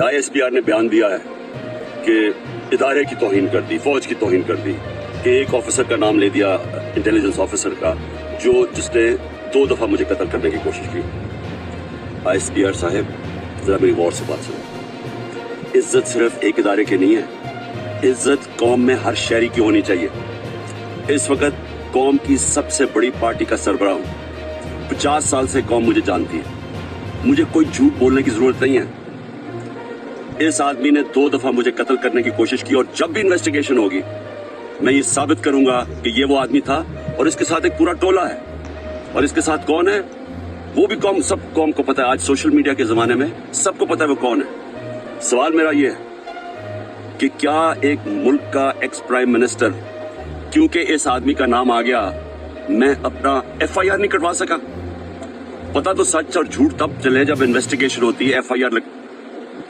ISPR ने बयान दिया है कि इदारे की तौहीन कर दी, फौज की तौहीन कर दी, कि एक ऑफिसर का नाम ले दिया, इंटेलिजेंस ऑफिसर का, जिसने 2 दफा मुझे कत्ल करने की कोशिश की। ISPR साहब, जरा मेरी गौर से बात सुनो। इज्जत सिर्फ एक इदारे की नहीं है, इज्जत कौम में हर शहरी की होनी चाहिए। इस वक्त कौम की सबसे बड़ी पार्टी का सरबराह हूं। 50 साल से कौम मुझे जानती है, मुझे कोई झूठ बोलने की जरूरत नहीं है। इस आदमी ने 2 दफा मुझे कत्ल करने की कोशिश की और जब भी इन्वेस्टिगेशन होगी मैं ये साबित करूंगा कि ये वो आदमी था और इसके साथ एक पूरा टोला है। और इसके साथ कौन है वो भी सब कौम को पता है। आज सोशल मीडिया के जमाने में सबको पता है वो कौन है। सवाल मेरा ये है कि क्या एक मुल्क का एक्स प्राइम मिनिस्टर, क्योंकि इस आदमी का नाम आ गया, मैं अपना FIR नहीं कटवा सका? पता तो सच और झूठ तब चले जब इन्वेस्टिगेशन होती है, FIR